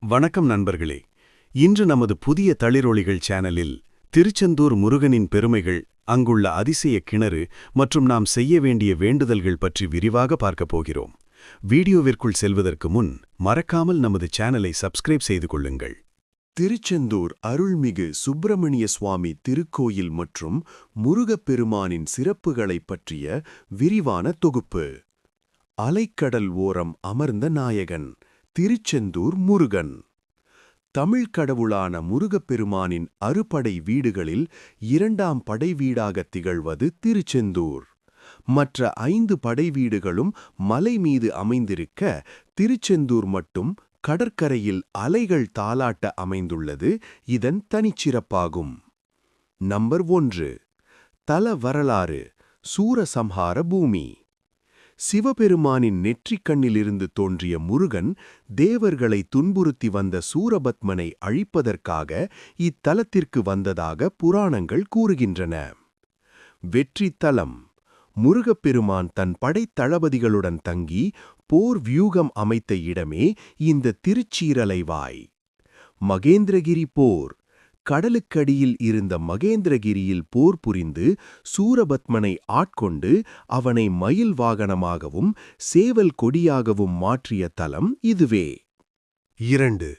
வணக்கம் நண்பர்களே. இன்று நமது புதிய தளிரொளிகள் சேனலில் திருச்செந்தூர் முருகனின் பெருமைகள், அங்குள்ள அதிசய கிணறு மற்றும் நாம் செய்ய வேண்டிய வேண்டுதல்கள் பற்றி விரிவாக பார்க்கப் போகிறோம். வீடியோவிற்குள் செல்வதற்கு முன் மறக்காமல் நமது சேனலை சப்ஸ்கிரைப் செய்து கொள்ளுங்கள். திருச்செந்தூர் அருள்மிகு சுப்பிரமணிய சுவாமி திருக்கோயில் மற்றும் முருகப்பெருமானின் சிறப்புகளைப் பற்றிய விரிவான தொகுப்பு. அலைக்கடல் ஓரம் அமர்ந்த நாயகன் திருச்செந்தூர் முருகன். தமிழ் கடவுளான முருகப்பெருமானின் அறுபடை வீடுகளில் இரண்டாம் படைவீடாகத் திகழ்வது திருச்செந்தூர். மற்ற 5 படைவீடுகளும் மலை மீது அமைந்திருக்க, திருச்செந்தூர் மட்டும் கடற்கரையில் அலைகள் தாலாட்ட அமைந்துள்ளது இதன் தனிச்சிறப்பாகும். நம்பர் 1. தல வரலாறு. சூரசம்ஹார பூமி. சிவபெருமானின் நெற்றிக்கண்ணிலிருந்து தோன்றிய முருகன் தேவர்களை துன்புறுத்தி வந்த சூரபத்மனை அழிப்பதற்காக இத்தலத்திற்கு வந்ததாக புராணங்கள் கூறுகின்றன. வெற்றி தலம். முருகப்பெருமான் தன் படைத்தளபதிகளுடன் தங்கி போர் வியூகம் அமைத்த இடமே இந்த திருச்சீரலைவாய். மகேந்திரகிரி போர். கடலுக்கடியில் இருந்த மகேந்திரகிரியில் போர் புரிந்து சூரபத்மனை ஆட்கொண்டு அவனை மயில் வாகனமாகவும் சேவல் கொடியாகவும் மாற்றிய தலம் இதுவே. 2.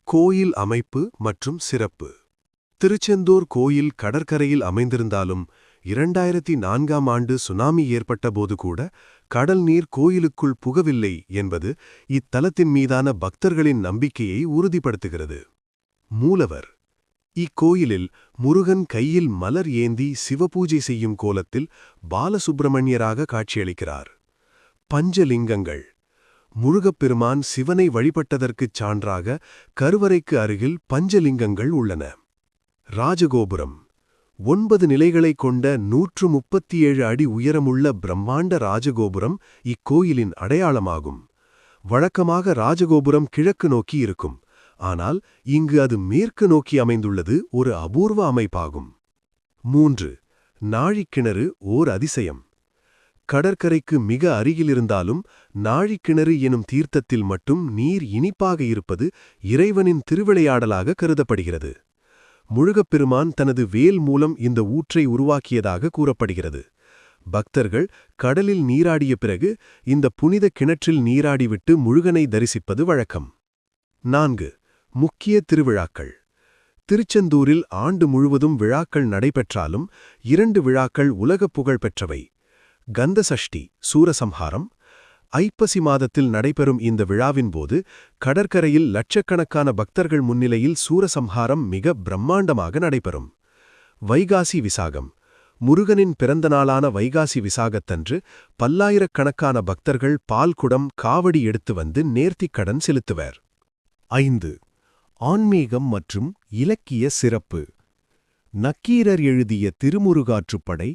கோயில் அமைப்பு மற்றும் சிறப்பு. திருச்செந்தூர் கோயில் கடற்கரையில் அமைந்திருந்தாலும் 2004ஆம் ஆண்டு சுனாமி ஏற்பட்டபோது கூட கடல் நீர் கோயிலுக்குள் புகவில்லை என்பது இத்தலத்தின் மீதான பக்தர்களின் நம்பிக்கையை உறுதிப்படுத்துகிறது. மூலவர். இக்கோயிலில் முருகன் கையில் மலர் ஏந்தி சிவபூஜை செய்யும் கோலத்தில் பாலசுப்பிரமணியராக காட்சியளிக்கிறார். பஞ்சலிங்கங்கள். முருகப்பெருமான் சிவனை வழிபட்டதற்குச் சான்றாக கருவறைக்கு அருகில் பஞ்சலிங்கங்கள் உள்ளன. ராஜகோபுரம். 9 நிலைகளைக் கொண்ட 137 அடி உயரமுள்ள பிரம்மாண்ட ராஜகோபுரம் இக்கோயிலின் அடையாளமாகும். வழக்கமாக ராஜகோபுரம் கிழக்கு நோக்கி இருக்கும். ஆனால் இங்கு அது மேற்கு நோக்கி அமைந்துள்ளது ஒரு அபூர்வ அமைப்பாகும். 3. நாழிக்கிணறு ஓர் அதிசயம். கடற்கரைக்கு மிக அருகிலிருந்தாலும் நாழிக்கிணறு எனும் தீர்த்தத்தில் மட்டும் நீர் இனிப்பாக இருப்பது இறைவனின் திருவிளையாடலாக கருதப்படுகிறது. முருகப்பெருமான் தனது வேல் மூலம் இந்த ஊற்றை உருவாக்கியதாக கூறப்படுகிறது. பக்தர்கள் கடலில் நீராடிய பிறகு இந்த புனித கிணற்றில் நீராடிவிட்டு முருகனை தரிசிப்பது வழக்கம். 4. முக்கிய திருவிழாக்கள். திருச்செந்தூரில் ஆண்டு முழுவதும் விழாக்கள் நடைபெற்றாலும் 2 விழாக்கள் உலகப் புகழ் பெற்றவை. கந்த சஷ்டி சூரசம்ஹாரம். ஐப்பசி மாதத்தில் நடைபெறும் இந்த விழாவின் போது கடற்கரையில் லட்சக்கணக்கான பக்தர்கள் முன்னிலையில் சூரசம்ஹாரம் மிக பிரம்மாண்டமாக நடைபெறும். வைகாசி விசாகம். முருகனின் பிறந்த நாளான வைகாசி விசாகத்தன்று பல்லாயிரக்கணக்கான பக்தர்கள் பால்குடம் காவடி எடுத்து வந்து நேர்த்திக்கடன் செலுத்துவர். 5. ஆன்மீகம் மற்றும் இலக்கிய சிறப்பு. நக்கீரர் எழுதிய திருமுருகாற்றுப்படை,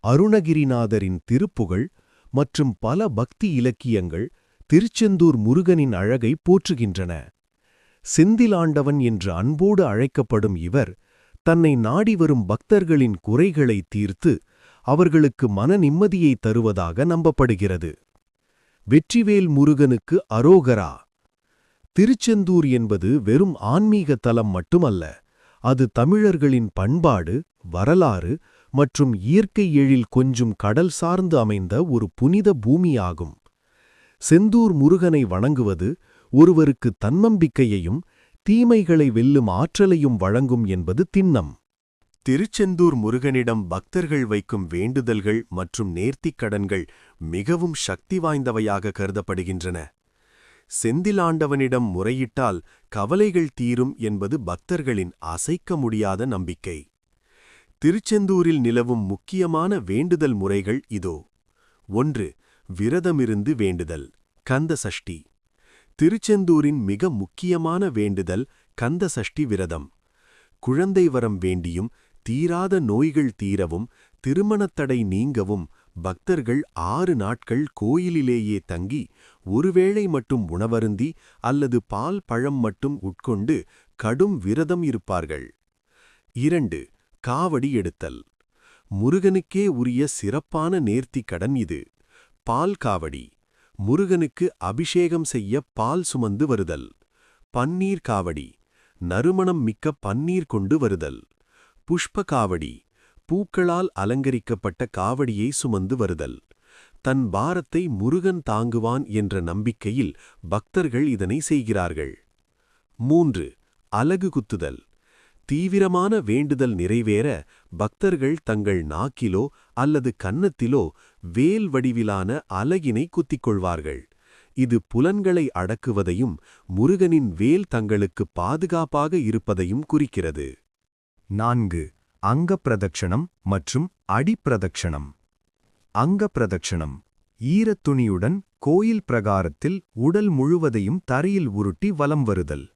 அருணகிரிநாதரின் திருப்புகழ் மற்றும் பல பக்தி இலக்கியங்கள் திருச்செந்தூர் முருகனின் அழகை போற்றுகின்றன. செந்திலாண்டவன் என்று அன்போடு அழைக்கப்படும் இவர் தன்னை நாடி வரும் பக்தர்களின் குறைகளை தீர்த்து அவர்களுக்கு மன நிம்மதியை தருவதாக நம்பப்படுகிறது. வெற்றிவேல் முருகனுக்கு அரோகரா. திருச்செந்தூர் என்பது வெறும் ஆன்மீக தலம் மட்டுமல்ல, அது தமிழர்களின் பண்பாடு, வரலாறு மற்றும் இயற்கை எழில் கொஞ்சும் கடல் சார்ந்து அமைந்த ஒரு புனித பூமியாகும். செந்தூர் முருகனை வணங்குவது ஒருவருக்கு தன்னம்பிக்கையையும் தீமைகளை வெல்லும் ஆற்றலையும் வழங்கும் என்பது திண்ணம். திருச்செந்தூர் முருகனிடம் பக்தர்கள் வைக்கும் வேண்டுதல்கள் மற்றும் நேர்த்திக் கடன்கள் மிகவும் சக்தி வாய்ந்தவையாக கருதப்படுகின்றன. செந்திலாண்டவனிடம் முறையிட்டால் கவலைகள் தீரும் என்பது பக்தர்களின் அசைக்க முடியாத நம்பிக்கை. திருச்செந்தூரில் நிலவும் முக்கியமான வேண்டுதல் முறைகள் இதோ. 1. விரதமிருந்து வேண்டுதல். கந்த சஷ்டி. திருச்செந்தூரின் மிக முக்கியமான வேண்டுதல் கந்த சஷ்டி விரதம். குழந்தை வரம் வேண்டியும் தீராத நோய்கள் தீரவும் திருமணத்தடை நீங்கவும் பக்தர்கள் 6 நாட்கள் கோயிலிலேயே தங்கி ஒருவேளை மட்டும் உணவருந்தி அல்லது பால் பழம் மட்டும் உட்கொண்டு கடும் விரதம் இருப்பார்கள். 2. காவடி எடுத்தல். முருகனுக்கே உரிய சிறப்பான நேர்த்திக் கடன் இது. பால் காவடி. முருகனுக்கு அபிஷேகம் செய்ய பால் சுமந்து வருதல். பன்னீர் காவடி நறுமணம் மிக்க பன்னீர் கொண்டு வருதல். புஷ்ப காவடி பூக்களால் அலங்கரிக்கப்பட்ட காவடியை சுமந்து வருதல். தன் பாரத்தை முருகன் தாங்குவான் என்ற நம்பிக்கையில் பக்தர்கள் இதனை செய்கிறார்கள். 3. அலகு குத்துதல் தீவிரமான வேண்டுதல் நிறைவேற பக்தர்கள் தங்கள் நாக்கிலோ அல்லது கன்னத்திலோ வேல் வடிவிலான அலகினை குத்திக்கொள்வார்கள். இது புலன்களை அடக்குவதையும் முருகனின் வேல் தங்களுக்கு பாதுகாப்பாக இருப்பதையும் குறிக்கிறது. 4. அங்கப்பிரதக்ஷணம் மற்றும் அடிப்பிரதக்ஷணம். அங்கப்பிரதக்ஷணம் ஈரத் துணியுடன் கோயில் பிரகாரத்தில் உடல் முழுவதையும் தரையில் உருட்டி வலம் வருதல்.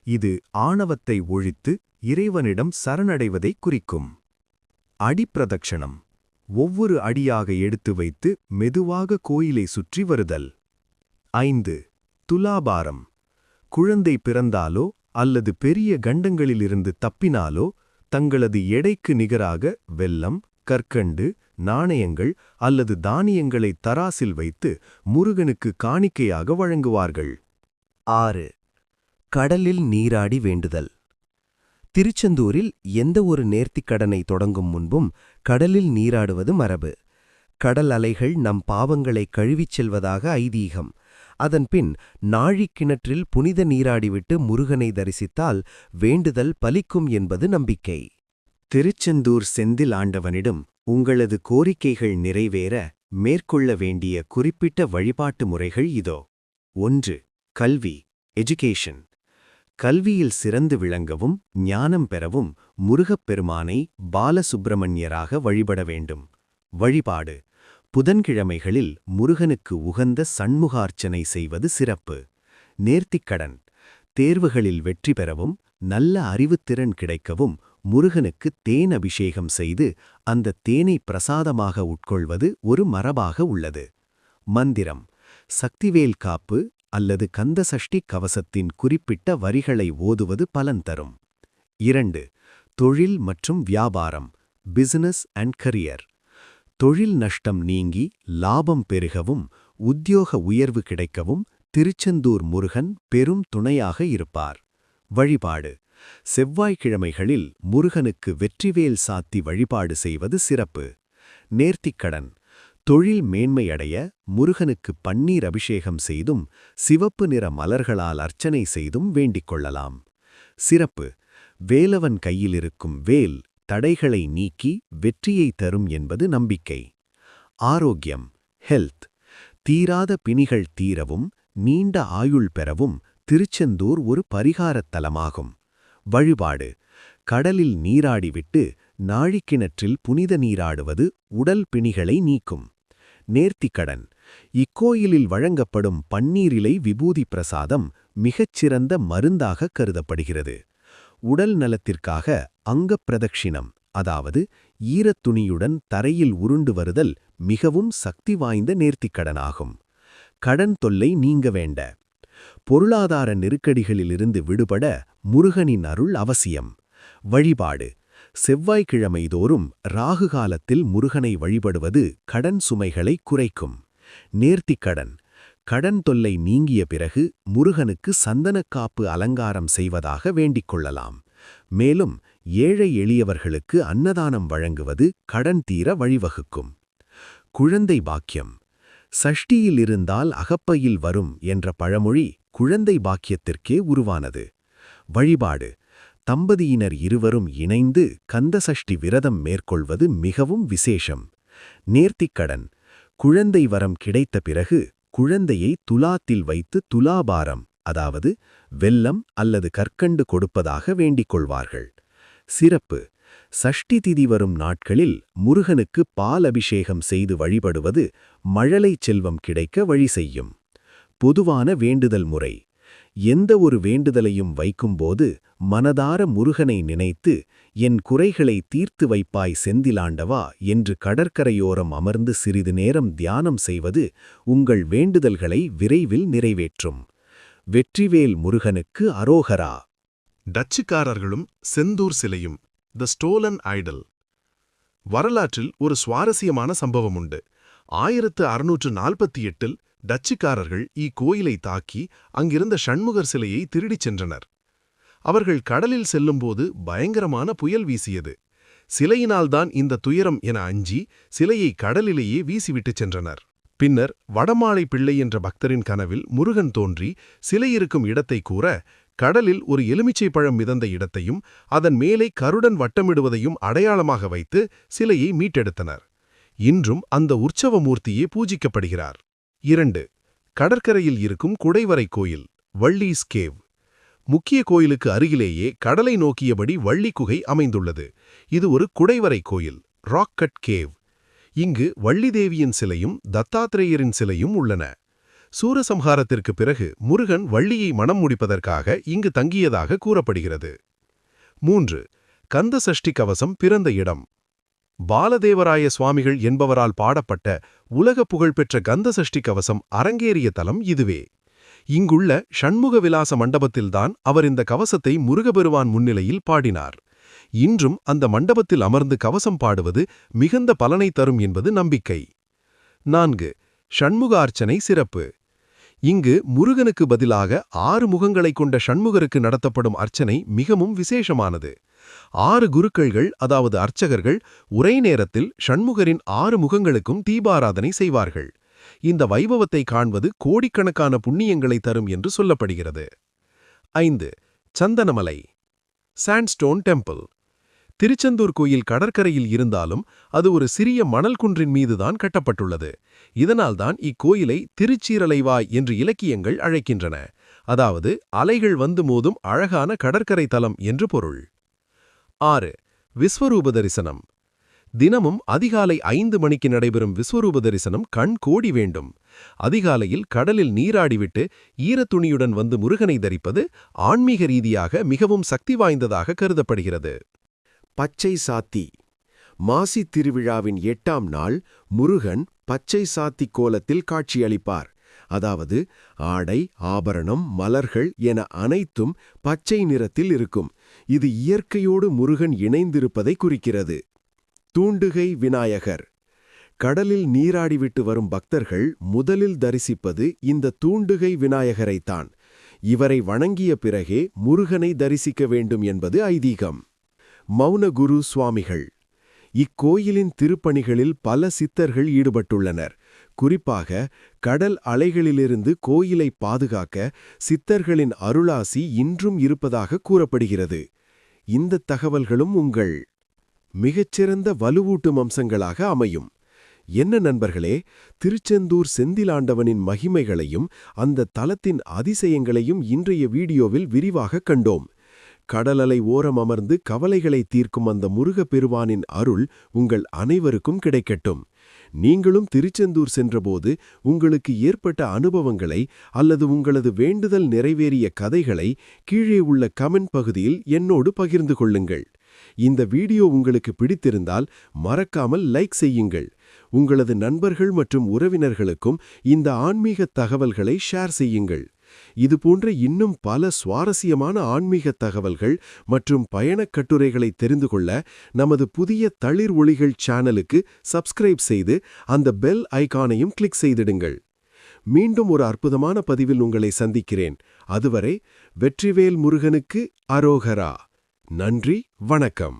இது ஆணவத்தை ஒழித்து இறைவனிடம் சரணடைவதை குறிக்கும். அடிப்பிரதக்ஷணம் ஒவ்வொரு அடியாக எடுத்து வைத்து மெதுவாக கோயிலை சுற்றி வருதல். 5. துலாபாரம் குழந்தை பிறந்தாலோ அல்லது பெரிய கண்டங்களிலிருந்து தப்பினாலோ தங்களது எடைக்கு நிகராக வெல்லம், கற்கண்டு, நாணயங்கள் அல்லது தானியங்களை தராசில் வைத்து முருகனுக்கு காணிக்கையாக வழங்குவார்கள். 6. கடலில் நீராடி வேண்டுதல். திருச்செந்தூரில் எந்த ஒரு நேர்த்திக்கடனை தொடங்கும் முன்பும் கடலில் நீராடுவது மரபு. கடல் அலைகள் நம் பாவங்களை கழுவிச் செல்வதாக ஐதீகம். அதன்பின் நாழிக்கிணற்றில் புனித நீராடிவிட்டு முருகனை தரிசித்தால் வேண்டுதல் பலிக்கும் என்பது நம்பிக்கை. திருச்செந்தூர் செந்தில் ஆண்டவனிடம் உங்களது கோரிக்கைகள் நிறைவேற மேற்கொள்ள வேண்டிய குறிப்பிட்ட வழிபாட்டு முறைகள் இதோ. 1. கல்வி எஜுகேஷன். கல்வியில் சிறந்து விளங்கவும் ஞானம் பெறவும் முருகப்பெருமானை பாலசுப்பிரமணியராக வழிபட வேண்டும். வழிபாடு புதன்கிழமைகளில் முருகனுக்கு உகந்த சண்முகார்ச்சனை செய்வது சிறப்பு. நேர்த்திக்கடன் தேர்வுகளில் வெற்றி பெறவும் நல்ல அறிவுத்திறன் கிடைக்கவும் முருகனுக்கு தேன் அபிஷேகம் செய்து அந்த தேனை பிரசாதமாக உட்கொள்வது ஒரு மரபாக உள்ளது. மந்திரம் சக்திவேல் காப்பு அல்லது கந்தசஷ்டி கவசத்தின் குறிப்பிட்ட வரிகளை ஓதுவது பலன் தரும். 2. தொழில் மற்றும் வியாபாரம் பிசினஸ் அண்ட் கரியர். தொழில் நஷ்டம் நீங்கி லாபம் பெருகவும் உத்தியோக உயர்வு கிடைக்கவும் திருச்செந்தூர் முருகன் பெரும் துணையாக இருப்பார். வழிபாடு செவ்வாய்க்கிழமைகளில் முருகனுக்கு வெற்றிவேல் சாத்தி வழிபாடு செய்வது சிறப்பு. நேர்த்திக்கடன் தொழில் மேன்மையடைய முருகனுக்கு பன்னீர் அபிஷேகம் செய்தும் சிவப்பு நிற மலர்களால் அர்ச்சனை செய்தும் வேண்டிக் கொள்ளலாம். சிறப்பு வேலவன் கையிலிருக்கும் வேல் தடைகளை நீக்கி வெற்றியை தரும் என்பது நம்பிக்கை. ஆரோக்கியம் ஹெல்த் தீராத பிணிகள் தீரவும் நீண்ட ஆயுள் பெறவும் திருச்செந்தூர் ஒரு பரிகாரத் தலமாகும். வழிபாடு கடலில் நீராடிவிட்டு நாழிக்கிணற்றில் புனித நீராடுவது உடல் பிணிகளை நீக்கும். நேர்த்திக்கடன் இக்கோயிலில் வழங்கப்படும் பன்னீரிலை விபூதி பிரசாதம் மிகச்சிறந்த மருந்தாக கருதப்படுகிறது. உடல் நலத்திற்காக அங்கப்பிரதக்ஷிணம் அதாவது ஈரத் துணியுடன் தரையில் உருண்டு வருதல் மிகவும் சக்தி வாய்ந்த நேர்த்திக்கடனாகும். கடன் தொல்லை நீங்க வேண்ட பொருளாதார நெருக்கடிகளிலிருந்து விடுபட முருகனின் அருள் அவசியம். வழிபாடு செவ்வாய்க்கிழமை தோறும் ராகு காலத்தில் முருகனை வழிபடுவது கடன் சுமைகளை குறைக்கும். நேர்த்திக்கடன் கடன் தொல்லை நீங்கிய பிறகு முருகனுக்கு சந்தனக்காப்பு அலங்காரம் செய்வதாக வேண்டிக் கொள்ளலாம். மேலும் ஏழை எளியவர்களுக்கு அன்னதானம் வழங்குவது கடன் தீர வழிவகுக்கும். குழந்தை பாக்கியம் சஷ்டியில் இருந்தால் அகப்பையில் வரும் என்ற பழமொழி குழந்தை பாக்கியத்திற்கே உருவானது. வழிபாடு தம்பதியினர் இருவரும் இணைந்து கந்தசஷ்டி விரதம் மேற்கொள்வது மிகவும் விசேஷம். நேர்த்திக்கடன் குழந்தை வரம் கிடைத்த பிறகு குழந்தையை துலாத்தில் வைத்து துலாபாரம் அதாவது வெல்லம் அல்லது கற்கண்டு கொடுப்பதாக வேண்டிக் கொள்வார்கள். சிறப்பு சஷ்டி திதி வரும் நாட்களில் முருகனுக்கு பால் அபிஷேகம் செய்து வழிபடுவது மழலை செல்வம் கிடைக்க வழி செய்யும். பொதுவான வேண்டுதல் முறை எந்த ஒரு வேண்டுதலையும் வைக்கும்போது மனதார முருகனை நினைத்து என் குறைகளை தீர்த்து வைப்பாய் செந்திலாண்டவா என்று கடற்கரையோரம் அமர்ந்து சிறிது நேரம் தியானம் செய்வது உங்கள் வேண்டுதல்களை விரைவில் நிறைவேற்றும். வெற்றிவேல் முருகனுக்கு அரோகரா. டச்சுக்காரர்களும் செந்தூர் சிலையும் த ஸ்டோலன் ஐடல். வரலாற்றில் ஒரு சுவாரஸ்யமான சம்பவம் உண்டு. 1648இல் டச்சுக்காரர்கள் இக்கோயிலை தாக்கி அங்கிருந்த ஷண்முகர் சிலையை திருடிச் சென்றனர். அவர்கள் கடலில் செல்லும்போது பயங்கரமான புயல் வீசியது. சிலையினால்தான் இந்த துயரம் என அஞ்சி சிலையை கடலிலேயே வீசிவிட்டுச் சென்றனர். பின்னர் வடமாலை பிள்ளை என்ற பக்தரின் கனவில் முருகன் தோன்றி சிலை இருக்கும் இடத்தை கூற, கடலில் ஒரு எலுமிச்சை பழம் மிதந்த இடத்தையும் அதன் மேலே கருடன் வட்டமிடுவதையும் அடையாளமாக வைத்து சிலையை மீட்டெடுத்தனர். இன்றும் அந்த உற்சவ மூர்த்தியே பூஜிக்கப்படுகிறார். 2. கடற்கரையில் இருக்கும் குடைவரை கோயில், வள்ளீஸ் கேவ். முக்கிய கோயிலுக்கு அருகிலேயே கடலை நோக்கியபடி வள்ளி குகை அமைந்துள்ளது. இது ஒரு குடைவரை கோயில், ராக் கட் கேவ். இங்கு வள்ளிதேவியின் சிலையும் தத்தாத்ரேயரின் சிலையும் உள்ளன. சூரசம்ஹாரத்திற்கு பிறகு முருகன் வள்ளியை மணம் முடிப்பதற்காக இங்கு தங்கியதாக கூறப்படுகிறது. 3. கந்த சஷ்டி கவசம் பிறந்த இடம். பாலதேவராய சுவாமிகள் என்பவரால் பாடப்பட்ட உலக புகழ்பெற்ற கந்த சஷ்டி கவசம் அரங்கேறிய தலம் இதுவே. இங்குள்ள ஷண்முக விலாச மண்டபத்தில்தான் அவர் இந்த கவசத்தை முருகபெருமான் முன்னிலையில் பாடினார். இன்றும் அந்த மண்டபத்தில் அமர்ந்து கவசம் பாடுவது மிகுந்த பலனை தரும் என்பது நம்பிக்கை. 4. ஷண்முக அர்ச்சனை சிறப்பு. இங்கு முருகனுக்கு பதிலாக 6 முகங்களைக் கொண்ட ஷண்முகருக்கு நடத்தப்படும் அர்ச்சனை மிகவும் விசேஷமானது. 6 குருக்கள்கள், அதாவது அர்ச்சகர்கள், ஒரே நேரத்தில் ஷண்முகரின் 6 முகங்களுக்கும் தீபாராதனை செய்வார்கள். இந்த வைபவத்தை காண்பது கோடிக்கணக்கான புண்ணியங்களை தரும் என்று சொல்லப்படுகிறது. 5. சந்தனமலை சாண்ட்ஸ்டோன் டெம்பிள். திருச்செந்தூர் கோயில் கடற்கரையில் இருந்தாலும் அது ஒரு சிறிய மணல் குன்றின் மீதுதான் கட்டப்பட்டுள்ளது. இதனால்தான் இக்கோயிலை திருச்சீரலைவாய் என்று இலக்கியங்கள் அழைக்கின்றன. அதாவது அலைகள் வந்து மோதும் அழகான கடற்கரை தலம் என்று பொருள். 6. விஸ்வரூப தரிசனம். தினமும் அதிகாலை 5 மணிக்கு நடைபெறும் விஸ்வரூப தரிசனம் கண் கோடி வேண்டும். அதிகாலையில் கடலில் நீராடிவிட்டு ஈரத்துணியுடன் வந்து முருகனை தரிப்பது ஆன்மீக ரீதியாக மிகவும் சக்தி வாய்ந்ததாக கருதப்படுகிறது. பச்சை சாத்தி. மாசி திருவிழாவின் 8ஆம் நாள் முருகன் பச்சை சாத்தி கோலத்தில் காட்சியளிப்பார். அதாவது ஆடை, ஆபரணம், மலர்கள் என அனைத்தும் பச்சை நிறத்தில் இருக்கும். இது இயற்கையோடு முருகன் இணைந்திருப்பதை குறிக்கிறது. தூண்டுகை விநாயகர். கடலில் நீராடிவிட்டு வரும் பக்தர்கள் முதலில் தரிசிப்பது இந்த தூண்டுகை விநாயகரைத்தான். இவரை வணங்கிய பிறகே முருகனை தரிசிக்க வேண்டும் என்பது ஐதீகம். மௌனகுரு சுவாமிகள். இக்கோயிலின் திருப்பணிகளில் பல சித்தர்கள் ஈடுபட்டுள்ளனர். குறிப்பாக கடல் அலைகளிலிருந்து கோயிலை பாதுகாக்க சித்தர்களின் அருளாசி இன்றும் இருப்பதாக கூறப்படுகிறது. இந்த தகவல்களும் உங்கள் மிகச்சிறந்த வலுவூட்டும் அம்சங்களாக அமையும். என்ன நண்பர்களே, திருச்செந்தூர் செந்திலாண்டவனின் மகிமைகளையும் அந்த தலத்தின் அதிசயங்களையும் இன்றைய வீடியோவில் விரிவாக கண்டோம். கடலலை ஓரம் அமர்ந்து கவலைகளை தீர்க்கும் அந்த முருகப்பெருமானின் அருள் உங்கள் அனைவருக்கும் கிடைக்கட்டும். நீங்களும் திருச்செந்தூர் சென்றபோது உங்களுக்கு ஏற்பட்ட அனுபவங்களை அல்லது உங்களது வேண்டுதல் நிறைவேறிய கதைகளை கீழே உள்ள கமெண்ட் பகுதியில் என்னோடு பகிர்ந்து கொள்ளுங்கள். இந்த வீடியோ உங்களுக்கு பிடித்திருந்தால் மறக்காமல் லைக் செய்யுங்கள். உங்களது நண்பர்கள் மற்றும் உறவினர்களுக்கும் இந்த ஆன்மீக தகவல்களை ஷேர் செய்யுங்கள். இதுபோன்ற இன்னும் பல சுவாரஸ்யமான ஆன்மீக தகவல்கள் மற்றும் பயணக் கட்டுரைகளை தெரிந்து கொள்ள நமது புதிய தளிர் ஒளிகள் சேனலுக்கு சப்ஸ்கிரைப் செய்து அந்த பெல் ஐகானையும் கிளிக் செய்திடுங்கள். மீண்டும் ஒரு அற்புதமான பதிவில் உங்களை சந்திக்கிறேன். அதுவரை வெற்றிவேல் முருகனுக்கு அரோகரா. நன்றி, வணக்கம்.